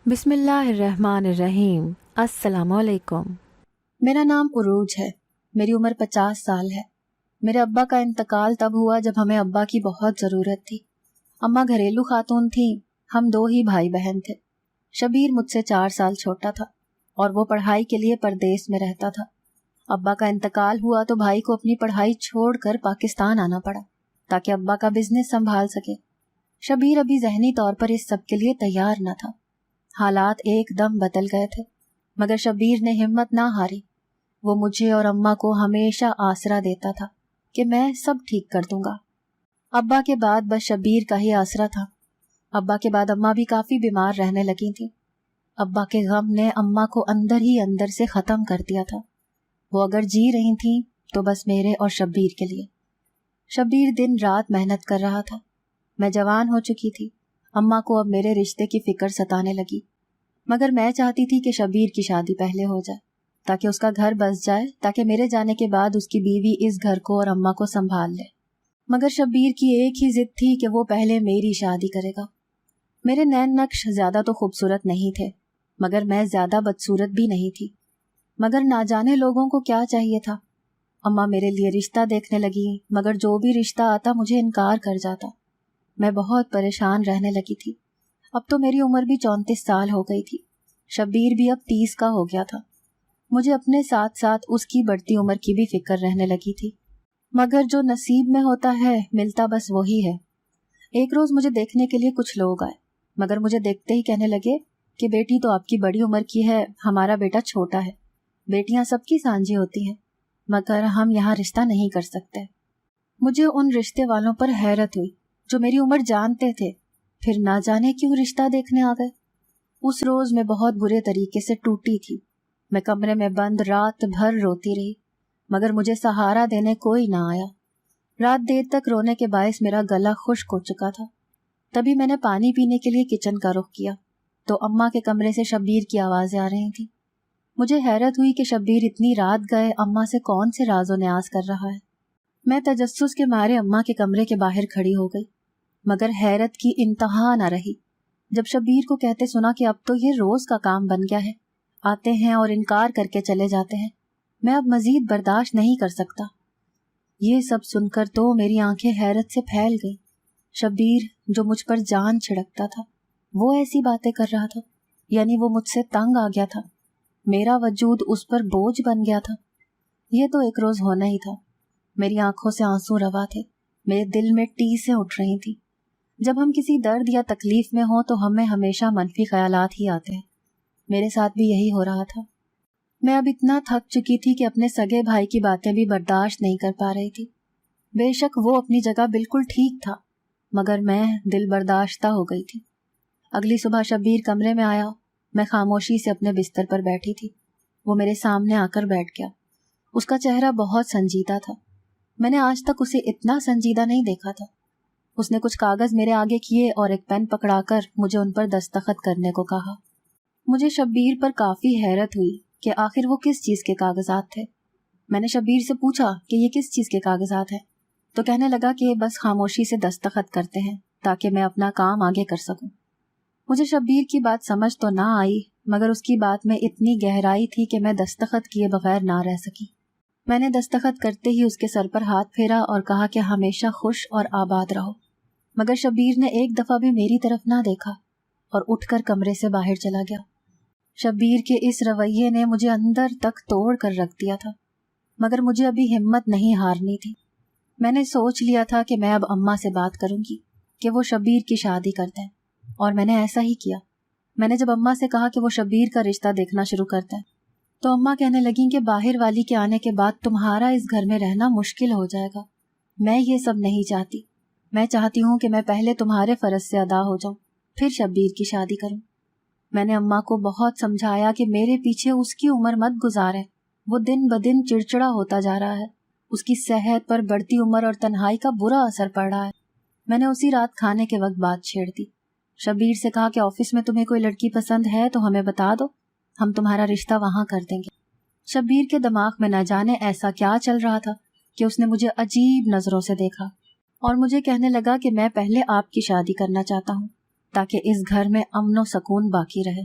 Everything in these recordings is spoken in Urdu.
بسم اللہ الرحمن الرحیم۔ السلام علیکم۔ میرا نام عروج ہے۔ میری عمر 50 سال ہے۔ میرے ابا کا انتقال تب ہوا جب ہمیں ابا کی بہت ضرورت تھی۔ اماں گھریلو خاتون تھیں، ہم 2 ہی بھائی بہن تھے۔ شبیر مجھ سے 4 سال چھوٹا تھا اور وہ پڑھائی کے لیے پردیس میں رہتا تھا۔ ابا کا انتقال ہوا تو بھائی کو اپنی پڑھائی چھوڑ کر پاکستان آنا پڑا تاکہ ابا کا بزنس سنبھال سکے۔ شبیر ابھی ذہنی طور پر اس سب کے لیے تیار نہ تھا۔ حالات ایک دم بدل گئے تھے، مگر شبیر نے ہمت نہ ہاری۔ وہ مجھے اور اماں کو ہمیشہ آسرا دیتا تھا کہ میں سب ٹھیک کر دوں گا۔ ابا کے بعد بس شبیر کا ہی آسرا تھا۔ ابا کے بعد اماں بھی کافی بیمار رہنے لگی تھی۔ ابا کے غم نے اماں کو اندر ہی اندر سے ختم کر دیا تھا۔ وہ اگر جی رہی تھیں تو بس میرے اور شبیر کے لیے۔ شبیر دن رات محنت کر رہا تھا۔ میں جوان ہو چکی تھی۔ اماں کو اب میرے رشتے کی فکر ستانے لگی، مگر میں چاہتی تھی کہ شبیر کی شادی پہلے ہو جائے تاکہ اس کا گھر بس جائے، تاکہ میرے جانے کے بعد اس کی بیوی اس گھر کو اور اماں کو سنبھال لے۔ مگر شبیر کی ایک ہی ضد تھی کہ وہ پہلے میری شادی کرے گا۔ میرے نین نقش زیادہ تو خوبصورت نہیں تھے، مگر میں زیادہ بدصورت بھی نہیں تھی۔ مگر نہ جانے لوگوں کو کیا چاہیے تھا۔ اماں میرے لیے رشتہ دیکھنے لگی، مگر جو بھی رشتہ آتا مجھے انکار کر جاتا۔ میں بہت پریشان رہنے لگی تھی۔ اب تو میری عمر بھی 34 سال ہو گئی تھی۔ شبیر بھی اب 30 کا ہو گیا تھا۔ مجھے اپنے ساتھ ساتھ اس کی بڑھتی عمر کی بھی فکر رہنے لگی تھی، مگر جو نصیب میں ہوتا ہے ملتا بس وہی ہے۔ ایک روز مجھے دیکھنے کے لیے کچھ لوگ آئے، مگر مجھے دیکھتے ہی کہنے لگے کہ بیٹی تو آپ کی بڑی عمر کی ہے، ہمارا بیٹا چھوٹا ہے۔ بیٹیاں سب کی سانجھی ہوتی ہیں، مگر ہم یہاں رشتہ نہیں کر سکتے۔ مجھے ان رشتے والوں پر حیرت ہوئی جو میری عمر جانتے تھے، پھر نہ جانے کیوں رشتہ دیکھنے آ گئے۔ اس روز میں بہت برے طریقے سے ٹوٹی تھی۔ میں کمرے میں بند رات بھر روتی رہی، مگر مجھے سہارا دینے کوئی نہ آیا۔ رات دیر تک رونے کے باعث میرا گلا خشک ہو چکا تھا۔ تبھی میں نے پانی پینے کے لیے کچن کا رخ کیا تو اماں کے کمرے سے شبیر کی آوازیں آ رہی تھیں۔ مجھے حیرت ہوئی کہ شبیر اتنی رات گئے اماں سے کون سے راز و نیاز کر رہا ہے۔ میں تجسس کے مارے اماں کے کمرے کے باہر کھڑی ہو گئی، مگر حیرت کی انتہا نہ رہی جب شبیر کو کہتے سنا کہ اب تو یہ روز کا کام بن گیا ہے، آتے ہیں اور انکار کر کے چلے جاتے ہیں، میں اب مزید برداشت نہیں کر سکتا۔ یہ سب سن کر تو میری آنکھیں حیرت سے پھیل گئیں۔ شبیر جو مجھ پر جان چھڑکتا تھا وہ ایسی باتیں کر رہا تھا، یعنی وہ مجھ سے تنگ آ گیا تھا، میرا وجود اس پر بوجھ بن گیا تھا۔ یہ تو ایک روز ہونا ہی تھا۔ میری آنکھوں سے آنسو روا تھے، میرے دل میں ٹیسیں اٹھ رہی تھیں۔ جب ہم کسی درد یا تکلیف میں ہوں تو ہمیں ہمیشہ منفی خیالات ہی آتے ہیں۔ میرے ساتھ بھی یہی ہو رہا تھا۔ میں اب اتنا تھک چکی تھی کہ اپنے سگے بھائی کی باتیں بھی برداشت نہیں کر پا رہی تھی۔ بے شک وہ اپنی جگہ بالکل ٹھیک تھا، مگر میں دل برداشتہ ہو گئی تھی۔ اگلی صبح شبیر کمرے میں آیا۔ میں خاموشی سے اپنے بستر پر بیٹھی تھی۔ وہ میرے سامنے آ کر بیٹھ گیا۔ اس کا چہرہ بہت سنجیدہ تھا۔ میں نے آج تک اسے اتنا سنجیدہ نہیں دیکھا تھا۔ اس نے کچھ کاغذ میرے آگے کیے اور ایک پین پکڑا کر مجھے ان پر دستخط کرنے کو کہا۔ مجھے شبیر پر کافی حیرت ہوئی کہ آخر وہ کس چیز کے کاغذات تھے۔ میں نے شبیر سے پوچھا کہ یہ کس چیز کے کاغذات ہیں، تو کہنے لگا کہ بس خاموشی سے دستخط کرتے ہیں تاکہ میں اپنا کام آگے کر سکوں۔ مجھے شبیر کی بات سمجھ تو نہ آئی، مگر اس کی بات میں اتنی گہرائی تھی کہ میں دستخط کیے بغیر نہ رہ سکی۔ میں نے دستخط کرتے ہی اس کے سر پر ہاتھ پھیرا اور کہا کہ ہمیشہ خوش اور آباد رہو، مگر شبیر نے ایک دفعہ بھی میری طرف نہ دیکھا اور اٹھ کر کمرے سے باہر چلا گیا۔ شبیر کے اس رویے نے مجھے اندر تک توڑ کر رکھ دیا تھا، مگر مجھے ابھی ہمت نہیں ہارنی تھی۔ میں نے سوچ لیا تھا کہ میں اب اماں سے بات کروں گی کہ وہ شبیر کی شادی کر دیں، اور میں نے ایسا ہی کیا۔ میں نے جب اماں سے کہا کہ وہ شبیر کا رشتہ دیکھنا شروع کر دیں تو اماں کہنے لگیں کہ باہر والی کے آنے کے بعد تمہارا اس گھر میں رہنا مشکل ہو جائے گا۔ میں یہ سب نہیں چاہتی۔ میں چاہتی ہوں کہ میں پہلے تمہارے فرض سے ادا ہو جاؤں، پھر شبیر کی شادی کروں۔ میں نے اماں کو بہت سمجھایا کہ میرے پیچھے اس کی عمر مت گزاریں، وہ دن بدن چڑچڑا ہوتا جا رہا ہے، اس کی صحت پر بڑھتی عمر اور تنہائی کا برا اثر پڑ رہا ہے۔ میں نے اسی رات کھانے کے وقت بات چھیڑ دی۔ شبیر سے کہا کہ آفس میں تمہیں کوئی لڑکی پسند ہے تو ہمیں بتا دو، ہم تمہارا رشتہ وہاں کر دیں گے۔ شبیر کے دماغ میں نہ جانے ایسا کیا چل رہا تھا کہ اس نے مجھے عجیب نظروں سے دیکھا اور مجھے کہنے لگا کہ میں پہلے آپ کی شادی کرنا چاہتا ہوں تاکہ اس گھر میں امن و سکون باقی رہے۔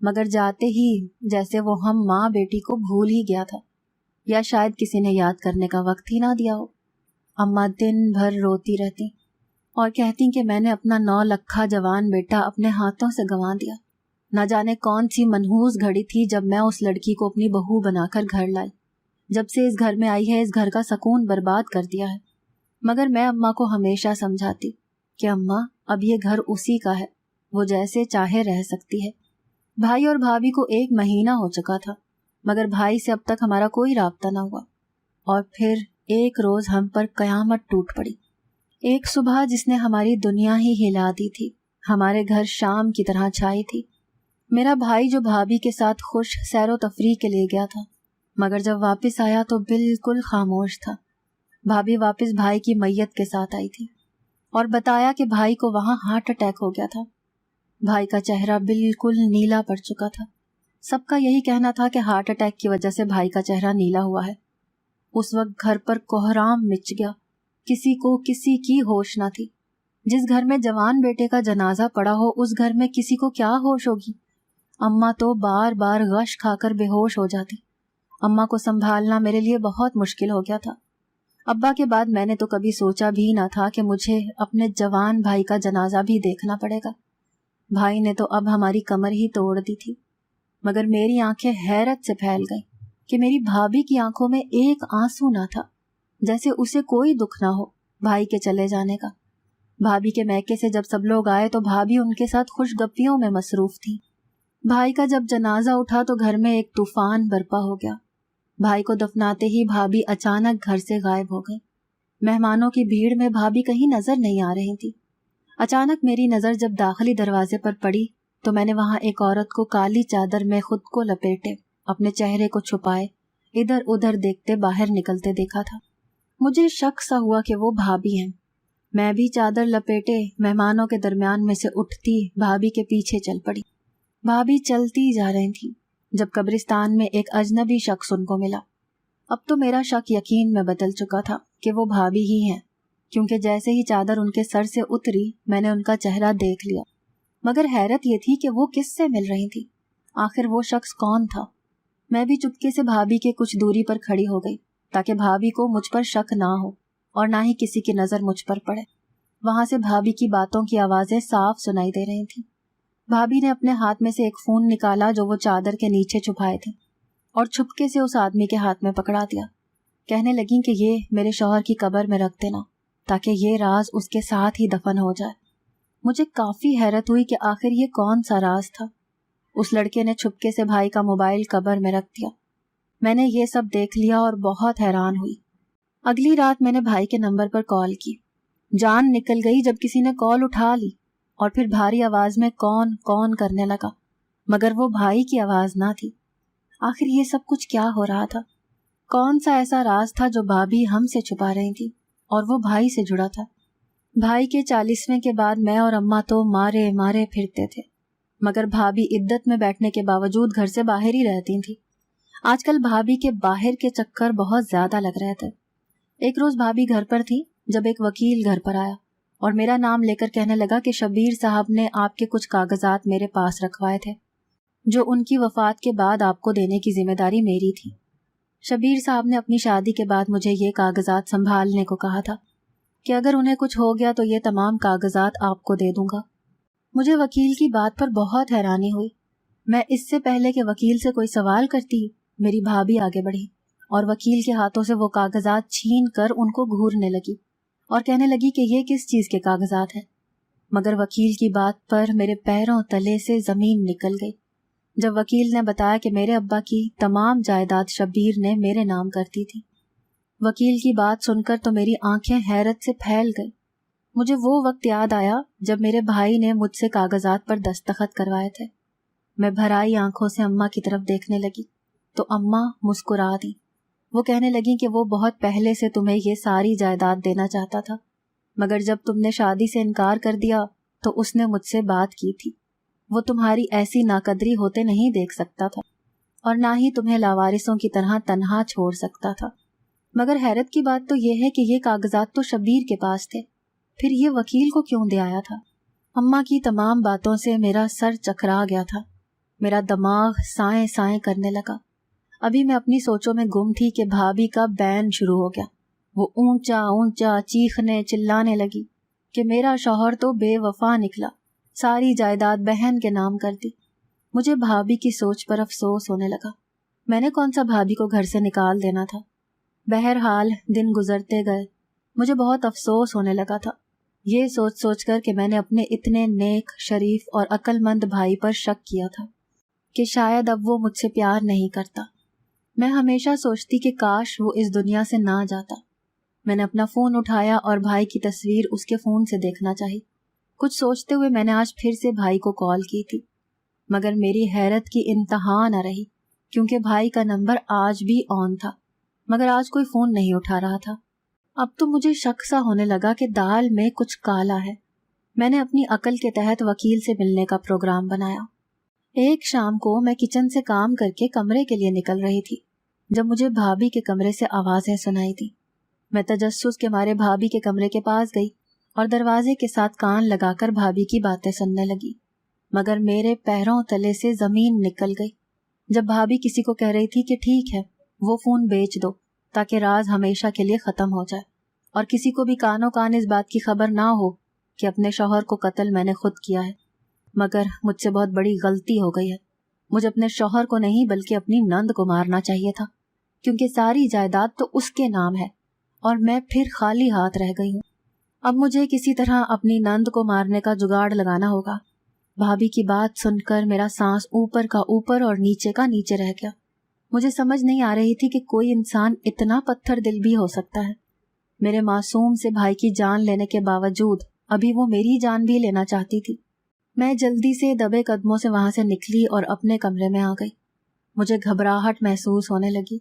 مگر جاتے ہی جیسے وہ ہم ماں بیٹی کو بھول ہی گیا تھا، یا شاید کسی نے یاد کرنے کا وقت ہی نہ دیا ہو۔ اماں دن بھر روتی رہتی اور کہتی کہ میں نے اپنا 9 لکھا جوان بیٹا اپنے ہاتھوں سے گنوا دیا۔ نہ جانے کون سی منحوس گھڑی تھی جب میں اس لڑکی کو اپنی بہو بنا کر گھر لائی۔ جب سے اس گھر میں آئی ہے اس گھر کا سکون برباد کر دیا ہے۔ مگر میں اماں کو ہمیشہ سمجھاتی کہ اماں اب یہ گھر اسی کا ہے، وہ جیسے چاہے رہ سکتی ہے۔ بھائی اور بھابھی کو 1 مہینہ ہو چکا تھا، مگر بھائی سے اب تک ہمارا کوئی رابطہ نہ ہوا۔ اور پھر ایک روز ہم پر قیامت ٹوٹ پڑی۔ ایک صبح جس نے ہماری دنیا ہی ہلا دی تھی ہمارے گھر شام کی طرح چھائی تھی۔ میرا بھائی جو بھابھی کے ساتھ خوش سیر و تفریح کے لیے گیا تھا، مگر جب واپس آیا تو بالکل خاموش تھا۔ بھابھی واپس بھائی کی میت کے ساتھ آئی تھی اور بتایا کہ بھائی کو وہاں ہارٹ اٹیک ہو گیا تھا۔ بھائی کا چہرہ بالکل نیلا پڑ چکا تھا۔ سب کا یہی کہنا تھا کہ ہارٹ اٹیک کی وجہ سے بھائی کا چہرہ نیلا ہوا ہے۔ اس وقت گھر پر کوہرام مچ گیا، کسی کو کسی کی ہوش نہ تھی۔ جس گھر میں جوان بیٹے کا جنازہ پڑا ہو اس گھر میں کسی کو کیا ہوش ہوگی؟ اماں تو بار بار غش کھا کر بے ہوش ہو جاتی۔ اماں کو سنبھالنا میرے لیے بہت مشکل ہو گیا تھا۔ ابا کے بعد میں نے تو کبھی سوچا بھی نہ تھا کہ مجھے اپنے جوان بھائی کا جنازہ بھی دیکھنا پڑے گا۔ بھائی نے تو اب ہماری کمر ہی توڑ دی تھی، مگر میری آنکھیں حیرت سے پھیل گئیں کہ میری بھابھی کی آنکھوں میں ایک آنسو نہ تھا، جیسے اسے کوئی دکھ نہ ہو بھائی کے چلے جانے کا۔ بھابھی کے میکے سے جب سب لوگ آئے تو بھابھی ان کے ساتھ خوش گپیوں میں مصروف تھی۔ بھائی کا جب جنازہ اٹھا تو گھر میں ایک طوفان برپا ہو گیا۔ بھائی کو دفناتے ہی بھابھی اچانک گھر سے غائب ہو گئی۔ مہمانوں کی بھیڑ میں بھابھی کہیں نظر نہیں آ رہی تھی۔ اچانک میری نظر جب داخلی دروازے پر پڑی تو میں نے وہاں ایک عورت کو کالی چادر میں خود کو لپیٹے، اپنے چہرے کو چھپائے، ادھر ادھر دیکھتے باہر نکلتے دیکھا تھا۔ مجھے شک سا ہوا کہ وہ بھابھی ہیں۔ میں بھی چادر لپیٹے مہمانوں کے درمیان میں سے اٹھتی بھابھی کے پیچھے چل پڑی۔ بھابھی چلتی جا رہی تھی جب قبرستان میں ایک اجنبی شخص ان کو ملا۔ اب تو میرا شک یقین میں بدل چکا تھا کہ وہ بھابھی ہی ہیں، کیونکہ جیسے ہی چادر ان کے سر سے اتری میں نے ان کا چہرہ دیکھ لیا۔ مگر حیرت یہ تھی کہ وہ کس سے مل رہی تھی؟ آخر وہ شخص کون تھا؟ میں بھی چپکے سے بھابھی کے کچھ دوری پر کھڑی ہو گئی تاکہ بھابھی کو مجھ پر شک نہ ہو اور نہ ہی کسی کی نظر مجھ پر پڑے۔ وہاں سے بھابھی کی باتوں کی آوازیں صاف سنائی دے رہی تھیں۔ بھابھی نے اپنے ہاتھ میں سے ایک فون نکالا جو وہ چادر کے نیچے چھپائے تھے اور چھپکے سے اس آدمی کے ہاتھ میں پکڑا دیا۔ کہنے لگیں کہ یہ میرے شوہر کی قبر میں رکھ دینا تاکہ یہ راز اس کے ساتھ ہی دفن ہو جائے۔ مجھے کافی حیرت ہوئی کہ آخر یہ کون سا راز تھا۔ اس لڑکے نے چھپکے سے بھائی کا موبائل قبر میں رکھ دیا۔ میں نے یہ سب دیکھ لیا اور بہت حیران ہوئی۔ اگلی رات میں نے بھائی کے نمبر پر کال کی۔ جان نکل گئی جب کسی نے کال اٹھا لی اور پھر بھاری آواز میں کون کون کرنے لگا، مگر وہ بھائی کی آواز نہ تھی۔ آخر یہ سب کچھ کیا ہو رہا تھا؟ کون سا ایسا راز تھا جو بھابھی ہم سے چھپا رہی تھی اور وہ بھائی سے جڑا تھا؟ بھائی کے 40ویں کے بعد میں اور اماں تو مارے مارے پھرتے تھے، مگر بھابھی عدت میں بیٹھنے کے باوجود گھر سے باہر ہی رہتی تھی۔ آج کل بھابھی کے باہر کے چکر بہت زیادہ لگ رہے تھے۔ ایک روز بھابھی گھر پر تھی جب ایک وکیل گھر پر آیا اور میرا نام لے کر کہنے لگا کہ شبیر صاحب نے آپ کے کچھ کاغذات میرے پاس رکھوائے تھے جو ان کی وفات کے بعد آپ کو دینے کی ذمہ داری میری تھی۔ شبیر صاحب نے اپنی شادی کے بعد مجھے یہ کاغذات سنبھالنے کو کہا تھا کہ اگر انہیں کچھ ہو گیا تو یہ تمام کاغذات آپ کو دے دوں گا۔ مجھے وکیل کی بات پر بہت حیرانی ہوئی۔ میں اس سے پہلے کہ وکیل سے کوئی سوال کرتی میری بھابھی آگے بڑھی اور وکیل کے ہاتھوں سے وہ کاغذات چھین کر ان کو گھورنے لگی اور کہنے لگی کہ یہ کس چیز کے کاغذات ہیں۔ مگر وکیل کی بات پر میرے پیروں تلے سے زمین نکل گئی جب وکیل نے بتایا کہ میرے ابا کی تمام جائیداد شبیر نے میرے نام کر دی تھی۔ وکیل کی بات سن کر تو میری آنکھیں حیرت سے پھیل گئی۔ مجھے وہ وقت یاد آیا جب میرے بھائی نے مجھ سے کاغذات پر دستخط کروائے تھے۔ میں بھرائی آنکھوں سے اماں کی طرف دیکھنے لگی تو اماں مسکرا دی۔ وہ کہنے لگیں کہ وہ بہت پہلے سے تمہیں یہ ساری جائیداد دینا چاہتا تھا، مگر جب تم نے شادی سے انکار کر دیا تو اس نے مجھ سے بات کی تھی۔ وہ تمہاری ایسی ناقدری ہوتے نہیں دیکھ سکتا تھا اور نہ ہی تمہیں لاوارثوں کی طرح تنہا چھوڑ سکتا تھا۔ مگر حیرت کی بات تو یہ ہے کہ یہ کاغذات تو شبیر کے پاس تھے، پھر یہ وکیل کو کیوں دے آیا تھا؟ اماں کی تمام باتوں سے میرا سر چکرا گیا تھا۔ میرا دماغ سائیں سائیں کرنے لگا۔ ابھی میں اپنی سوچوں میں گم تھی کہ بھابھی کا بین شروع ہو گیا۔ وہ اونچا اونچا چیخنے چلانے لگی کہ میرا شوہر تو بے وفا نکلا، ساری جائیداد بہن کے نام کر دی۔ مجھے بھابھی کی سوچ پر افسوس ہونے لگا۔ میں نے کون سا بھابھی کو گھر سے نکال دینا تھا۔ بہرحال دن گزرتے گئے، مجھے بہت افسوس ہونے لگا تھا، یہ سوچ سوچ کر کہ میں نے اپنے اتنے نیک، شریف اور عقل مند بھائی پر شک کیا تھا کہ شاید اب وہ مجھ سے پیار نہیں کرتا۔ میں ہمیشہ سوچتی کہ کاش وہ اس دنیا سے نہ جاتا۔ میں نے اپنا فون اٹھایا اور بھائی کی تصویر اس کے فون سے دیکھنا چاہی۔ کچھ سوچتے ہوئے میں نے آج پھر سے بھائی کو کال کی تھی، مگر میری حیرت کی انتہا نہ رہی، کیونکہ بھائی کا نمبر آج بھی آن تھا، مگر آج کوئی فون نہیں اٹھا رہا تھا۔ اب تو مجھے شک سا ہونے لگا کہ دال میں کچھ کالا ہے۔ میں نے اپنی عقل کے تحت وکیل سے ملنے کا پروگرام بنایا۔ ایک شام کو میں کچن سے کام کر کے کمرے کے لیے نکل رہی تھی جب مجھے بھابھی کے کمرے سے آوازیں سنائی دی۔ میں تجسس کے مارے بھابھی کے کمرے کے پاس گئی اور دروازے کے ساتھ کان لگا کر بھابھی کی باتیں سننے لگی، مگر میرے پیروں تلے سے زمین نکل گئی جب بھابھی کسی کو کہہ رہی تھی کہ ٹھیک ہے وہ فون بیچ دو تاکہ راز ہمیشہ کے لیے ختم ہو جائے، اور کسی کو بھی کانوں کان اس بات کی خبر نہ ہو کہ اپنے شوہر کو قتل میں نے خود کیا ہے۔ مگر مجھ سے بہت بڑی غلطی ہو گئی ہے۔ مجھے اپنے شوہر کو نہیں بلکہ اپنی نند کو مارنا چاہیے تھا، کیونکہ ساری جائیداد تو اس کے نام ہے اور میں پھر خالی ہاتھ رہ گئی ہوں۔ اب مجھے کسی طرح اپنی نند کو مارنے کا جگاڑ لگانا ہوگا۔ بھابھی کی بات سن کر میرا سانس اوپر کا اوپر اور نیچے کا نیچے رہ گیا۔ مجھے سمجھ نہیں آ رہی تھی کہ کوئی انسان اتنا پتھر دل بھی ہو سکتا ہے۔ میرے معصوم سے بھائی کی جان لینے کے باوجود ابھی وہ میری جان بھی لینا چاہتی تھی۔ میں جلدی سے دبے قدموں سے وہاں سے نکلی اور اپنے کمرے میں آ گئی۔ مجھے گھبراہٹ محسوس ہونے لگی۔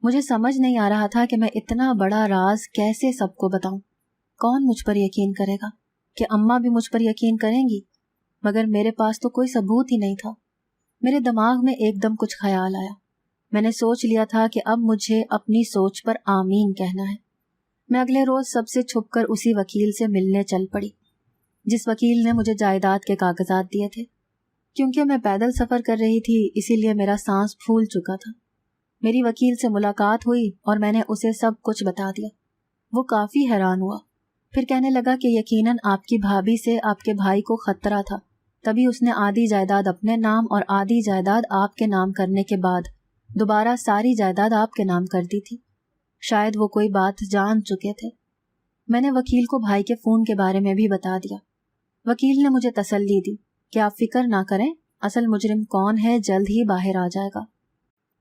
مجھے سمجھ نہیں آ رہا تھا کہ میں اتنا بڑا راز کیسے سب کو بتاؤں۔ کون مجھ پر یقین کرے گا؟ کہ اماں بھی مجھ پر یقین کریں گی؟ مگر میرے پاس تو کوئی ثبوت ہی نہیں تھا۔ میرے دماغ میں ایک دم کچھ خیال آیا۔ میں نے سوچ لیا تھا کہ اب مجھے اپنی سوچ پر آمین کہنا ہے۔ میں اگلے روز سب سے چھپ کر اسی وکیل سے ملنے چل پڑی جس وکیل نے مجھے جائیداد کے کاغذات دیے تھے۔ کیونکہ میں پیدل سفر کر رہی تھی اسی لیے میرا سانس پھول چکا تھا۔ میری وکیل سے ملاقات ہوئی اور میں نے اسے سب کچھ بتا دیا۔ وہ کافی حیران ہوا، پھر کہنے لگا کہ یقیناً آپ کی بھابھی سے آپ کے بھائی کو خطرہ تھا، تبھی اس نے آدھی جائیداد اپنے نام اور آدھی جائیداد آپ کے نام کرنے کے بعد دوبارہ ساری جائیداد آپ کے نام کر دی تھی۔ شاید وہ کوئی بات جان چکے تھے۔ میں نے وکیل کو بھائی کے فون کے بارے میں بھی بتا دیا۔ وکیل نے مجھے تسلی دی کہ آپ فکر نہ کریں، اصل مجرم کون ہے جلد ہی باہر آ جائے گا۔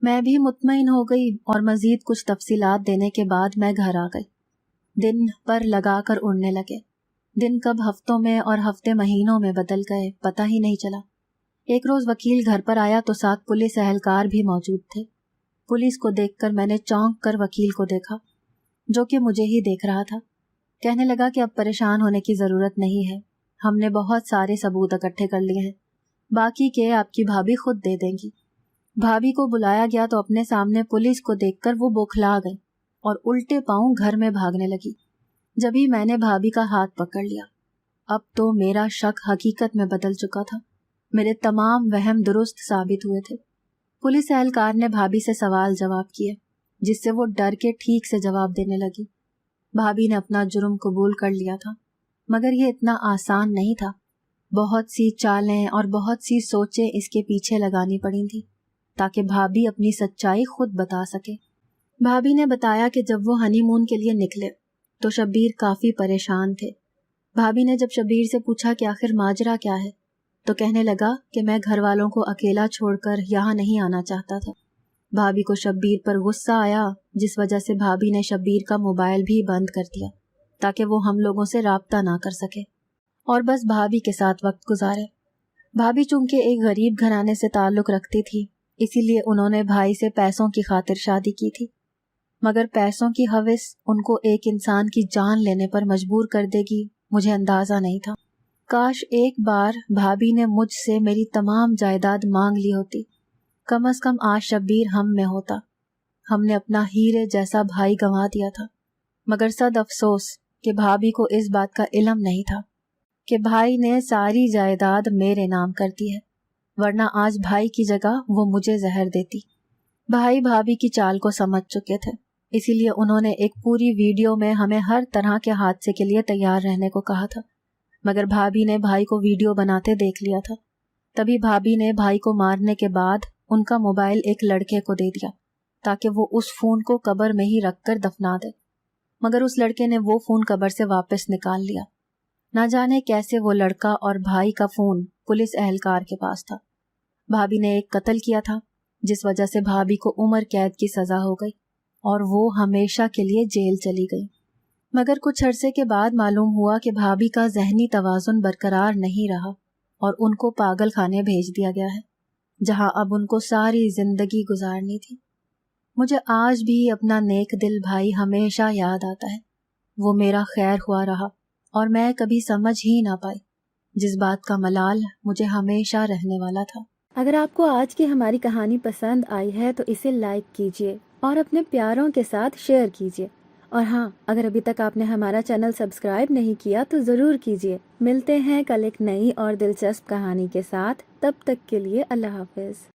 میں بھی مطمئن ہو گئی اور مزید کچھ تفصیلات دینے کے بعد میں گھر آ گئی۔ دن پر لگا کر اڑنے لگے۔ دن کب ہفتوں میں اور ہفتے مہینوں میں بدل گئے پتہ ہی نہیں چلا۔ ایک روز وکیل گھر پر آیا تو ساتھ پولیس اہلکار بھی موجود تھے۔ پولیس کو دیکھ کر میں نے چونک کر وکیل کو دیکھا جو کہ مجھے ہی دیکھ رہا تھا۔ کہنے لگا کہ اب پریشان ہونے کی ضرورت نہیں ہے، ہم نے بہت سارے ثبوت اکٹھے کر لیے ہیں، باقی کے آپ کی بھابھی خود دے دیں گی۔ بھابھی کو بلایا گیا تو اپنے سامنے پولیس کو دیکھ کر وہ بوکھلا گئی اور الٹے پاؤں گھر میں بھاگنے لگی۔ جبھی میں نے بھابھی کا ہاتھ پکڑ لیا۔ اب تو میرا شک حقیقت میں بدل چکا تھا۔ میرے تمام وہم درست ثابت ہوئے تھے۔ پولیس اہلکار نے بھابھی سے سوال جواب کیے جس سے وہ ڈر کے ٹھیک سے جواب دینے لگی۔ بھابھی نے اپنا جرم قبول کر لیا تھا، مگر یہ اتنا آسان نہیں تھا۔ بہت سی چالیں اور بہت سی سوچیں اس کے پیچھے لگانی پڑی تھیں تاکہ بھابھی اپنی سچائی خود بتا سکے۔ بھابھی نے بتایا کہ جب وہ ہنی مون کے لیے نکلے تو شبیر کافی پریشان تھے۔ بھابھی نے جب شبیر سے پوچھا کہ آخر ماجرا کیا ہے تو کہنے لگا کہ میں گھر والوں کو اکیلا چھوڑ کر یہاں نہیں آنا چاہتا تھا۔ بھابھی کو شبیر پر غصہ آیا جس وجہ سے بھابھی نے شبیر کا موبائل بھی بند کر دیا تاکہ وہ ہم لوگوں سے رابطہ نہ کر سکے اور بس بھابھی کے ساتھ وقت گزارے۔ بھابھی چونکہ ایک غریب گھرانے سے تعلق رکھتی تھی اسی لیے انہوں نے بھائی سے پیسوں کی خاطر شادی کی تھی، مگر پیسوں کی ہوس ان کو ایک انسان کی جان لینے پر مجبور کر دے گی مجھے اندازہ نہیں تھا۔ کاش ایک بار بھابھی نے مجھ سے میری تمام جائیداد مانگ لی ہوتی، کم از کم آج شبیر ہم میں ہوتا۔ ہم نے اپنا ہیرے جیسا بھائی گنوا دیا تھا، مگر صد افسوس کہ بھابھی کو اس بات کا علم نہیں تھا کہ بھائی نے ساری جائیداد میرے نام کر دی ہے۔ ورنہ آج بھائی کی جگہ وہ مجھے زہر دیتی۔ بھائی بھابھی کی چال کو سمجھ چکے تھے، اسی لیے انہوں نے ایک پوری ویڈیو میں ہمیں ہر طرح کے حادثے کے لیے تیار رہنے کو کہا تھا، مگر بھابھی نے بھائی کو ویڈیو بناتے دیکھ لیا تھا۔ تبھی بھابھی نے بھائی کو مارنے کے بعد ان کا موبائل ایک لڑکے کو دے دیا تاکہ وہ اس فون کو قبر میں ہی رکھ کر دفنا دے، مگر اس لڑکے نے وہ فون قبر سے واپس نکال لیا۔ نہ جانے کیسے وہ لڑکا اور بھائی کا فون پولیس اہلکار کے پاس تھا۔ بھابھی نے ایک قتل کیا تھا جس وجہ سے بھابھی کو عمر قید کی سزا ہو گئی اور وہ ہمیشہ کے لیے جیل چلی گئی۔ مگر کچھ عرصے کے بعد معلوم ہوا کہ بھابھی کا ذہنی توازن برقرار نہیں رہا اور ان کو پاگل خانے بھیج دیا گیا ہے، جہاں اب ان کو ساری زندگی گزارنی تھی۔ مجھے آج بھی اپنا نیک دل بھائی ہمیشہ یاد آتا ہے۔ وہ میرا خیر ہوا رہا اور میں کبھی سمجھ ہی نہ پائی، جس بات کا ملال مجھے ہمیشہ رہنے والا تھا۔ اگر آپ کو آج کی ہماری کہانی پسند آئی ہے تو اسے لائک کیجیے اور اپنے پیاروں کے ساتھ شیئر کیجیے، اور ہاں، اگر ابھی تک آپ نے ہمارا چینل سبسکرائب نہیں کیا تو ضرور کیجیے۔ ملتے ہیں کل ایک نئی اور دلچسپ کہانی کے ساتھ، تب تک کے لیے اللہ حافظ۔